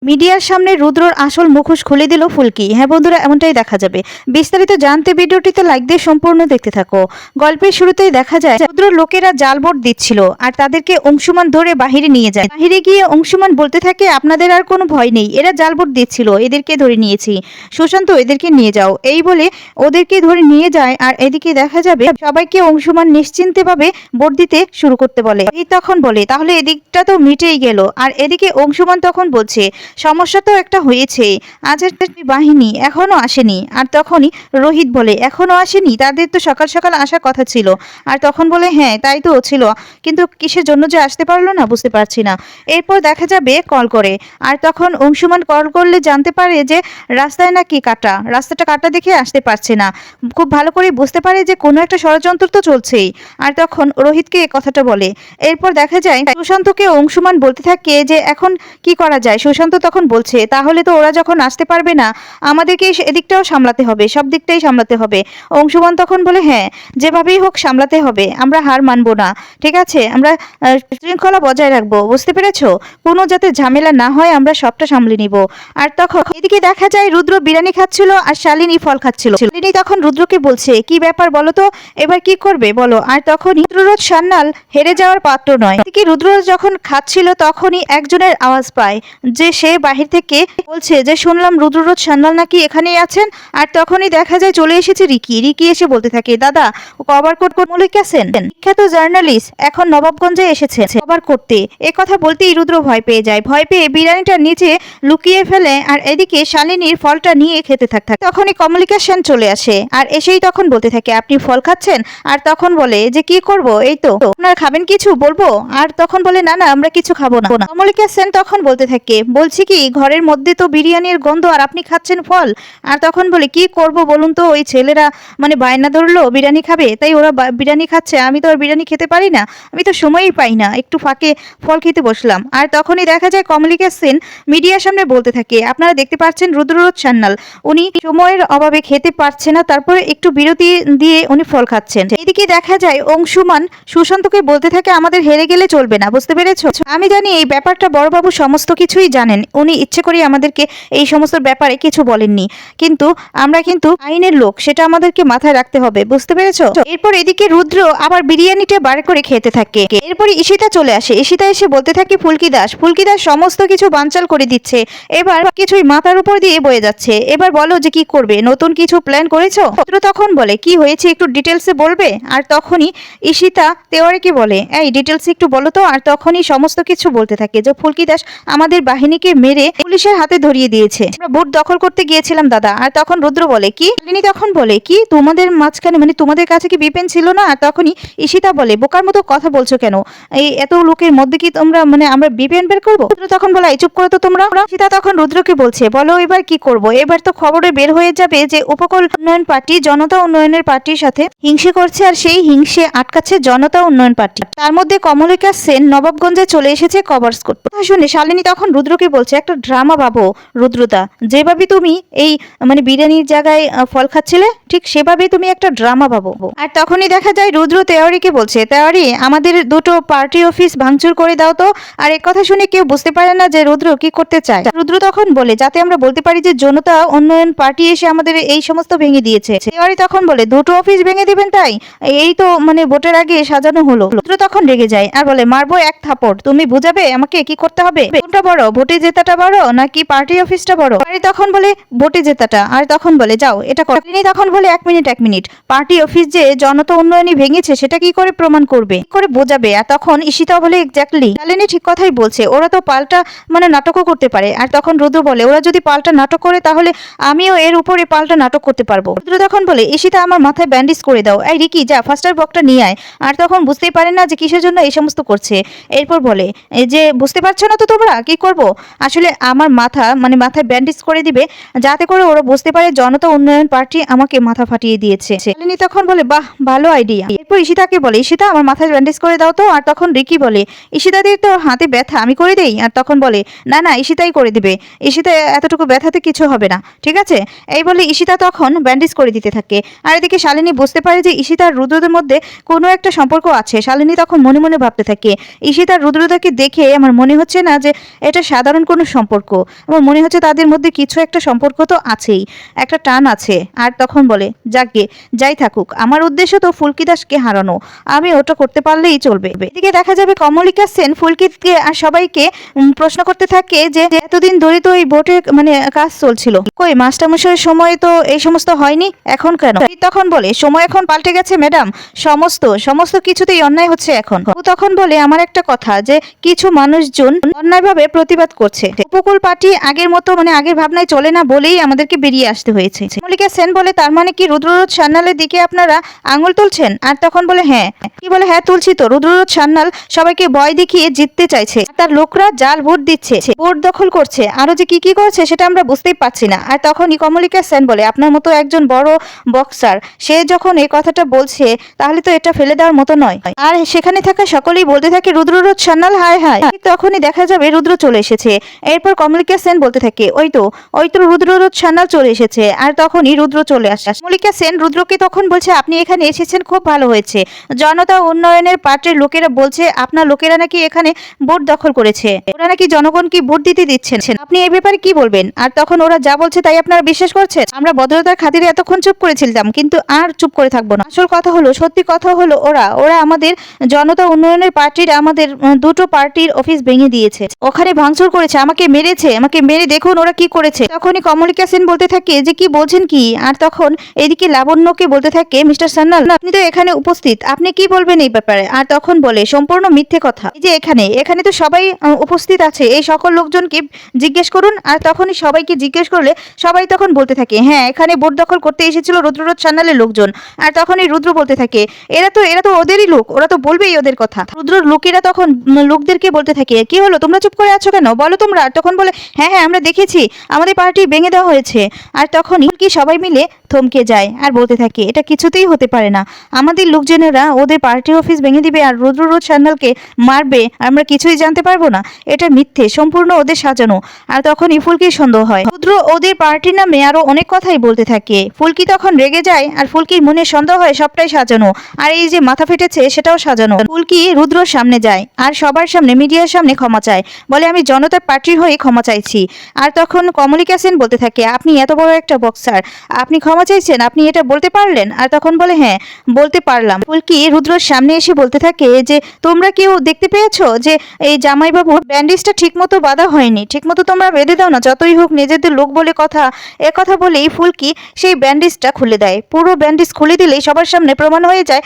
মিডিয়ার সামনে রুদ্রর আসল মুখোশ খুলে দিল ফুলকি। হ্যাঁ বন্ধুরা, এমনটাই দেখা যাবে। বিস্তারিত জানতে ভিডিওটিতে লাইক দিয়ে সম্পূর্ণ দেখতে থাকো। গল্পের শুরুতেই দেখা যায় রুদ্র লোকেরা জালবোট দিচ্ছিল আর তাদেরকে অংশুমান ধরে বাহিরে নিয়ে যায়। বাহিরে গিয়ে অংশুমান বলতে থাকে, আপনাদের আর কোনো ভয় নেই, এরা জালবোট দিচ্ছিল, এদেরকে ধরে নিয়েছি, সুশান্ত এদেরকে নিয়ে যাও। এই বলে ওদেরকে ধরে নিয়ে যায়। আর এদিকে দেখা যাবে সবাইকে অংশুমান নিশ্চিন্তে ভাবে বোট দিতে শুরু করতে বলে। এই তখন বলে, তাহলে এদিকটা তো মিটেই গেল। আর এদিকে অংশুমান তখন বলছে, সমস্যা তো একটা হয়েছে, আজ বাহিনী এখনো আসেনি। আর তখনই রোহিত বলে, এখনো আসেনি? তাদের তো সকাল সকাল আসার কথা ছিল। আর তখন বলে, হ্যাঁ তাই তো ছিল, কিন্তু কিসের জন্য যে আসতে পারলো না বুঝতে পারছি না। এরপর দেখা যাবে কল করে। আর তখন অংশুমান কল করলে জানতে পারে যে রাস্তায় নাকি কাটা, রাস্তাটা কাটা দেখে আসতে পারছে না। খুব ভালো করে বুঝতে পারে যে কোনো একটা ষড়যন্ত্র তো চলছেই। আর তখন রোহিতকে এ কথাটা বলে। এরপর দেখা যায় সুশান্তকে অংশুমান বলতে থাকে যে এখন কি করা যায়। সুশান্ত তখন বলছে, তাহলে তো ওরা যখন আসতে পারবে না, আমাদেরকে এদিকটাও সামলাতে হবে, সব দিকটাই সামলাতে হবে। অংশুমান তখন বলে, হ্যাঁ যেভাবেই হোক সামলাতে হবে, আমরা হার মানবো না, ঠিক আছে, আমরা শৃঙ্খলা বজায় রাখবো, বুঝতে পেরেছো, কোনো যাতে ঝামেলা না হয়, আমরা সবটা সামলে নিব। আর তখন এদিকে দেখা যায় রুদ্র বিরিয়ানি খাচ্ছিল আর শালিনী ফল খাচ্ছিল। শালিনী তখন রুদ্রকে বলছে, কি ব্যাপার বলো তো, এবার কি করবে বলো। আর তখনই রুদ্ররথ সান্যাল হেরে যাওয়ার পাত্র নয়। এদিকে রুদ্ররথ যখন খাচ্ছিল তখনই একজনের আওয়াজ পায় যে সে বাহির থেকে বলছে যে শুনলাম রুদ্ররথ সান্যাল নাকি এখানেই আছেন। আর তখনই দেখা যায় চলে এসেছে রিকি। রিকি এসে বলতে থাকে, দাদা কভার কোট মলিক আছেন, বিখ্যাত জার্নালিস্ট এখন নবাবগঞ্জে এসেছে কভার করতে। এ কথা বলতেই রুদ্র ভয় পেয়ে যায়। ভয় পেয়ে বিরিয়ানিটা নিচে লুকিয়ে ফেলে। আর এদিকে শালিনীর ফলটা নিয়ে খেতে থাকে। তখনই কমলিকা সেন চলে আসে। আর এসেই তখন বলতে থাকে, আপনি ফল খাচ্ছেন? আর তখন বলে যে কি করব, এই তো, আপনারা খাবেন কিছু বলবো? আর তখন বলে, না না আমরা কিছু খাবো না। কমলিকা সেন তখন বলতে থাকে, বলছি কি ঘরের মধ্যে তো বিরিয়ানির গন্ধ আর আপনি খাচ্ছেন ফল। আর তখন বলে, কি করব বলুন তো, ওই ছেলেরা মানে বায়না ধরলো বিরিয়ানি খাবে, তাই ওরা বিরিয়ানি খাচ্ছে, আমি তো আর বিরিয়ানি খেতে পারি না, আমি তো সময়ই পাই না, একটু ফাঁকে ফল খেতে বসলাম। আর তখনই দেখা যায় কমলিকা সেন মিডিয়ার সামনে বলতে থাকে, আপনারা দেখতে পাচ্ছেন রুদ্ররথ সান্যাল উনি সময়ের অভাবে খেতে পারছে না, তারপরে একটু বিরতি দিয়ে উনি ফল খাচ্ছেন। এদিকে দেখা যায় অংশুমান সুশান্তকে বলতে থাকে, আমাদের হেরে গেলে চলবে না, বুঝতে পেরেছো? আমি জানি এই ব্যাপারটা বড়বাবু সমস্ত কিছুই জানেন, উনি ইচ্ছে করে আমাদেরকে এই সমস্ত ব্যাপারে কিছু বলেননি, কিন্তু আমরা কিন্তু আইনের লোক, সেটা আমাদেরকে মাথায় রাখতে হবে, বুঝতে পেরেছো? এরপর এদিকে রুদ্র আবার বিরিয়ানিটা বার করে খেতে থাকে। এরপরে ঈশিতা চলে আসে। ঈশিতা এসে বলতে থাকে, ফুলকি দাস সমস্ত কিছু বানচাল করে দিচ্ছে, এবার কিছুই মাথার উপর দিয়ে বয়ে যাচ্ছে, এবার বলো যে কি করবে, নতুন কিছু প্ল্যান করেছো? রুদ্র তখন বলে, কি হয়েছে একটু ডিটেলসে বলবে? আর তখনই ঈশিতা তেওয়ারিকে বলে, এই ডিটেলসে একটু বলো তো। আর তখনই সমস্ত কিছু বলতে থাকে যে ফুলকি দাস আমাদের বাহিনীকে মেরে পুলিশের হাতে ধরিয়ে দিয়েছে, আমরা বুট দখল করতে গিয়েছিলাম দাদা। আর তখন রুদ্র বলে, কি? শালিনী তখন বলে, কি তোমাদের মাঝখানে মানে তোমাদের কাছে কি বিপেন ছিল না? আর তখনই ঈশিতা বলে, বোকার মতো কথা বলছো কেন, এই এত লোকের মধ্যে কি তোমরা মানে আমরা বিপেন বের করবো? রুদ্র তখন বলে, চুপ করো তো তোমরা। ঈশিতা তখন রুদ্রকে বলছে, বলো এবার কি করব, এবার তো খবরে বের হয়ে যাবে যে উপকূল উন্নয়ন পার্টি জনতা উন্নয়নের পার্টির সাথে হিংসে করছে, আর সেই হিংসে আটকাচ্ছে জনতা উন্নয়ন পার্টি। তার মধ্যে কমলিকা সেন নবাবগঞ্জে চলে এসেছে কভার করতে। শুনে শালিনী তখন রুদ্রকে বলছে, একটা ড্রামা ভাবো রুদ্রদা, যেভাবে তুমি এই মানে বিরিয়ানির জায়গায় ফল খাচ্ছিলে, ঠিক সেভাবে তুমি একটা ড্রামা ভাবো। আর তখনই দেখা যায় রুদ্র তেওয়ারিকে বলছে, তেওয়ারি আমাদের দুটো পার্টি অফিস ভাঙচুর করে দাও তো। আর এক কথা শুনে কেউ বুঝতে পারে না যে রুদ্র কি করতে চায়। রুদ্র তখন বলে, যাতে আমরা বলতে পারি যে জনতা উন্নয়ন পার্টি এসে আমাদের এই সমস্ত ভেঙে দিয়েছে। তেওয়ারি তখন বলে, দুটো অফিস ভেঙে দিবেন তাই? এই তো মানে ভোটের আগে সাজানো হলো। রুদ্র তখন রেগে যায় আর বলে, মারবো এক থাপড়, তুমি বুঝাবে আমাকে কি করতে হবে, কোনটা বড়, ভোটে জেতাটা বড় নাকি পার্টি অফিসটা বড়? তখন বলে, ভোটে জেতাটা। আর তখন বলে, যাও এটা করো। তিনি তখন বলে, এক মিনিট, পার্টি অফিস যে জনতা উন্নয়নই ভেঙেছে সেটা কি করে প্রমাণ করবে, কি করে বোঝাবে? আর তখন ঈশিতা বলে, এক্স্যাক্টলি, শালিনী ঠিক কথাই বলছে, ওরা তো পাল্টা মানে নাটকও করতে পারে। আর তখন রুদ্র বলে, ওরা যদি পাল্টা নাটক করে তাহলে আমিও এর উপরে পাল্টা নাটক করতে পারবো। রুদ্র তখন বলে, ঈশিতা আমার মাথায় ব্যান্ডেজ করে দাও, এই রিকি যা ফার্স্টার বকটা নিয়ে আয়। আর তখন বুঝতেই পারে না যে কিসের জন্য এই সমস্ত করছে। এরপর বলে, এই যে বুঝতে পারছো না তো তোমরা কি করব, আসলে আমার মাথায় ব্যান্ডেজ করে দিবে, যাতে করে ওরা বুঝতে পারে জনতা উন্নয়ন পার্টি আমাকে মাথা ফাটিয়ে দিয়েছে। শালিনী তখন বলে, বাহ ভালো আইডিয়া। এরপর ঈশিতাকে বলে, ঈশিতা আমার মাথায় ব্যান্ডেজ করে দাও তো। আর তখন রিকি বলে, ঈশিতাদের তো হাতে ব্যথা, আমি করে দেই। আর তখন বলে, না না ঈশিতাই করে দিবে, ঈশিতা এতটুকু ব্যথাতে কিছু হবে না, ঠিক আছে। এই বলে ঈশিতা তখন ব্যান্ডেজ করে দিতে থাকে। আর এদিকে শালিনী বুঝতে পারে যে ঈশিতা আর রুদ্রদের মধ্যে কোনো একটা সম্পর্ক আছে। শালিনী তখন মনে মনে ভাবতে থাকে, ঈশিতা আর রুদ্রদাকে দেখে আমার মনে হচ্ছে না যে এটা সাধারণ কোনো সম্পর্ক, আমার মনে হচ্ছে তাদের মধ্যে কিছু একটা সম্পর্ক তো আছেই, একটা টান আছে। আর তখন বলে, যাকগে যাই থাকুক, আমার উদ্দেশ্য তো ফুলকি দাসকে হারানো, আমি ওটা করতে পারলেই চলবে। এদিকে দেখা যাবে কমলিকা সেন ফুলকিকে আর সবাইকে প্রশ্ন করতে থাকে যে এতদিন ধরে তো এই বোটের মানে কাজ চলছিল, কই মাস্টারমশাইয়ের সময় তো এই সমস্ত হয়নি, এখন কেন? তখন বলে, সময় এখন পাল্টে গেছে ম্যাডাম, সমস্ত কিছুতেই অন্যায় হচ্ছে এখন। ও তখন বলে, আমার একটা কথা, যে কিছু মানুষজন অন্যায়ভাবে প্রতিবাদ করছে, উপকূল পার্টি আগের মতো মানে আগের ভাবনায় চলে না বলেই আমাদেরকে বেরিয়ে আসতে হয়েছে। মল্লিকা সেন বলে, তার মানে কি রুদ্ররোধ সান্যালের দিকে আপনারা আঙুল তুলছেন? আর তখন বলে, হ্যাঁ। কি বলে, হ্যাঁ তুলছি তো, রুদ্ররোধ সান্যাল সবাইকে ভয় দেখিয়ে জিততে চাইছে, তার লোকরা জাল ভোট দিচ্ছে, ভোট দখল করছে, আরো যে কি কি করছে সেটা আমরা বুঝতেই পারছি না। আর তখনই কমলিকা সেন বলে, আপনার মতো একজন বড় বক্সার সে যখন এই কথাটা বলছে তাহলে তো এটা ফেলে দেওয়ার মতো নয়। আর সেখানে থাকা সকলেই বলতে থাকে, রুদ্ররোধ সান্যাল হায় হায়। ঠিক তখনই দেখা যাবে রুদ্র চলে এসেছে। এরপর কমলিকা সেন বলতে থাকে, ওই তো রুদ্ররোধ সান্যাল চলে এসেছে। আর তখনই রুদ্র চলে আসে। কমলিকা সেন রুদ্রকে তখন বলছে, আপনি এখানে এসেছেন খুব ভালো হয়েছে, জনতা উন্নয়নের পার্টির লোকেরা বলছে আপনার লোকেরা নাকি এখানে ভোট দখল করেছে, ওরা নাকি জনগণকে ভোট দিতে দিচ্ছেন, আপনি এই ব্যাপারে কি বলবেন? আর তখন ওরা যা বলছে তাই আপনারা বিশ্বাস করছেন? আমরা ভদ্রতার খাতিরে এতক্ষণ চুপ করেছিলাম, কিন্তু আর চুপ করে থাকবো না। আসল কথা হলো, সত্যি কথা হলো, ওরা আমাদের জনতা উন্নয়নের পার্টির আমাদের দুটো পার্টির অফিস ভেঙে দিয়েছে, ওখানে ভাঙচুর করেছে, আমাকে মেরে দেখুন ওরা কি করেছে। তখনই কমলিকা সেন বলতে থাকে, যে কি বলছেন কি? আর তখন এদিকে লাবণ্যকে বলতে থাকে, মিস্টার সান্যাল আপনি তো এখানে উপস্থিত, আপনি কি বলবেন এই ব্যাপারে? আর তখন বলে, সম্পূর্ণ মিথ্যে কথা, এই যে এখানে তো সবাই উপস্থিত আছে, এই সকল লোকজনকে জিজ্ঞেস করুন। আর তখনই সবাইকে জিজ্ঞেস করলে সবাই তখন বলতে থাকে, হ্যাঁ এখানে ভোট দখল করতে এসেছিল রুদ্ররোধ সান্যালের লোকজন। আর তখনই রুদ্র বলতে থাকে, এরা তো ওদেরই লোক, ওরা তো বলবেই ওদের কথা। রুদ্রর লোকেরা তখন লোকদেরকে বলতে থাকে, কি হলো তোমরা চুপ করে আছো কেন, বলো তোমরা। আর তখন বলে, হ্যাঁ আমরা দেখেছি, আমাদের পার্টি ভেঙে দেওয়া হয়েছে। আর তখনই কি সবাই মিলে থমকে যায় আর বলতে থাকে, এটা কিছুতেই হতে পারে না, আমাদের লোকজনেরা ওদের পার্টি অফিস ভেঙে দিবে আর রুদ্ররোধ সান্যালকে মারবে, আমরা কিছুই জানতে পারবো না, এটা মিথ্যে, সম্পূর্ণ ওদের সাজানো। আর তখনই ফুলকির সন্দেহ হয়, রুদ্র ওদের পার্টির নামে আরো অনেক কথাই বলতে থাকে। ফুলকি তখন রেগে যায় আর ফুলকির মনে সন্দেহ হয় সবটাই সাজানো, আর এই যে মাথা ফেটেছে সেটাও সাজানো। ফুলকি রুদ্রর সামনে যায় আর সবার সামনে মিডিয়ার সামনে ক্ষমা চায়, বলে আমি জনতার পার্টির হয়ে ক্ষমা চাইছি। আর তখন কমলিকা সেন বলতে থাকে, আপনি এত বড় একটা বক্সার, আপনি ক্ষমা চাইছেন, আপনি এটা বলতে পারলেন? আর তখন বলে, হ্যাঁ বলতে পারলাম। ফুলকি রুদ্রর সামনে এসে বলতে থাকে, যে তোমরা কেউ দেখতে পেয়েছো যে এই জামাইবাবুর ব্যান্ডেজটা ঠিক মতো বাঁধা হয়নি, ঠিক মতো তোমরা বেঁধে দাও না, যতই হোক নিজেদের লোক বলে কথা। কথা বলেই ফুলকি সেই ব্যান্ডেজটা খুলে দেয়। পুরো ব্যান্ডেজ খুলে দিলেই সবার সামনে প্রমাণ হয়ে যায়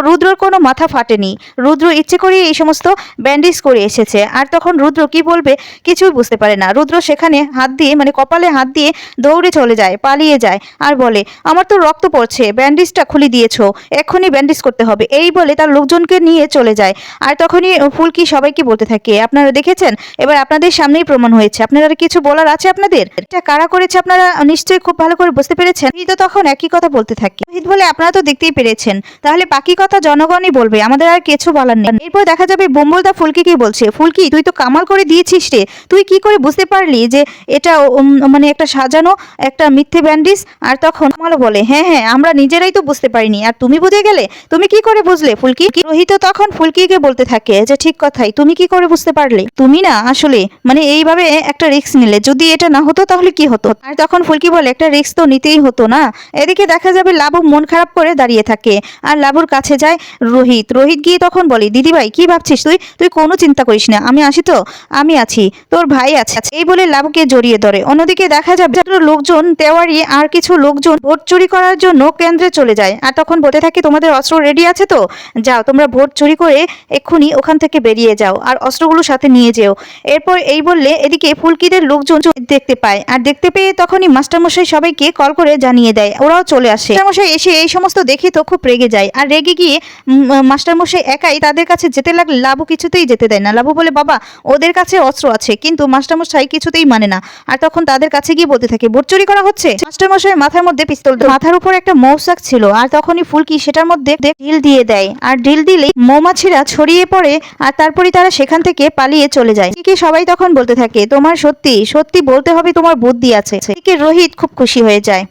রুদ্রর কোনো মাথা ফাটেনি, রুদ্র ইচ্ছে করে এই সমস্ত ব্যান্ডেজ করে এসেছে। আর তখন রুদ্র কি বলবে কিছুই বুঝতে পারে না। রুদ্র সেখানে হাত দিয়ে মানে কপালে হাত দিয়ে দৌড়ে চলে যায়, পালিয়ে যায় আর বলে, আমার তো রক্ত পড়ছে, ব্যান্ডেজটা খুলে দিয়েছো, এক্ষুনি ব্যান্ডেজ করতে হবে, এই বলে তার লোকজনকে নিয়ে চলে যায়। আর তখনই ফুলকি সবাইকে বলতে থাকে, আপনারা দেখেছেন, এবার আপনাদের সামনেই প্রমাণ হয়েছে, আপনারা কিছু বলার আছে আপনাদের? এটা কারা করেছে আপনারা নিশ্চয়ই খুব ভালো করে বুঝতে পেরেছেন। তো তখন একই কথা বলতে থাকে, বলে আপনারা তো দেখতেই পেরেছেন, তাহলে বাকি কথা জনগণই বলবে, আমাদের আর কিছু বলার নেই। এরপর দেখা যাবে বুম্বলদা ফুলকিকে বলছে, ফুলকি তুই তো কামাল করে দিয়েছিস রে, তুই কি করে বুঝতে পারলি যে এটা মানে একটা সাজানো একটা মিথ্যে ব্যান্ডেজ? আর তখন কামালও বলে, হ্যাঁ আমরা নিজেরাই তো বুঝতে পারিনি, আর তুমি বুঝে গেলে, তুমি কি করে বুঝলে ফুলকি? রোহিত তখন ফুলকিকে বলতে থাকে, যে ঠিক কথাই, তুমি কি করে বুঝতে পারলে? তুমি না আসলে মানে এইভাবে একটা রিস্ক নিলে, যদি এটা না হতো তাহলে কি হতো? আর তখন ফুলকি বলে, একটা রিস্ক তো নিতেই হতো না। এদিকে দেখা যাবে লাবু মন খারাপ করে দাঁড়িয়ে থাকে আর লাবুর কাছে যায় রোহিত গিয়ে তখন বলে, দিদিভাই কি ভাবছিস তুই কোনো চিন্তা করিস না, আমি আসি তো, আমি আছি, তোর ভাই আছে, এই বলে লাবুকে জড়িয়ে ধরে। অন্যদিকে দেখা যাবে লোকজন তেওয়ারি আর কিছু লোকজন ভোট চুরি করার জন্য কেন্দ্রে চলে যায়। আর তখন বলতে থাকে, তোমাদের অস্ত্র রেডি আছে তো, যাও তোমরা ভোট চুরি করে এক্ষুনি ওখান থেকে বেরিয়ে যাও আর অস্ত্রগুলো সাথে নিয়ে যেও। এরপর এই বললে এদিকে ফুলকিদের লোকজন দেখতে পায়, আর দেখতে পেয়ে তখনই মাস্টারমশাই সবাইকে কল করে জানিয়ে দেয়, ওরাও চলে আসে। মাস্টারমশাই এসে এই সমস্ত দেখে তো খুব রেগে যায়, আর রেগে গিয়ে মাস্টারমশাই একাই তাদের কাছে যেতে লাগলে লাবু কিছুতেই যেতে দেয় না। লাবু বলে, বাবা ওদের কাছে অস্ত্র আছে, কিন্তু মাস্টারমশাই কিছুতেই মানে না। আর তখন তাদের কাছে গিয়ে বলতে থাকে, ভোট চুরি করা হচ্ছে। মাস্টারমশাই মাথার মধ্যে পিস্তল, মাথার উপর একটা মৌচাক ছিল, আর তখনই ফুলকি সেটার মধ্যে ঢিল দিয়ে দেয় আর ঢিল দিলেই মৌমাছিরা ছড়িয়ে পড়ে আর তারপরে তারা সেখান থেকে পালিয়ে চলে যায়। এদিকে সবাই তখন বলতে থাকে তোমার সত্যি সত্যি বলতে হবে তোমার বুদ্ধি আছে। এদিকে রোহিত খুব খুশি হয়ে যায়।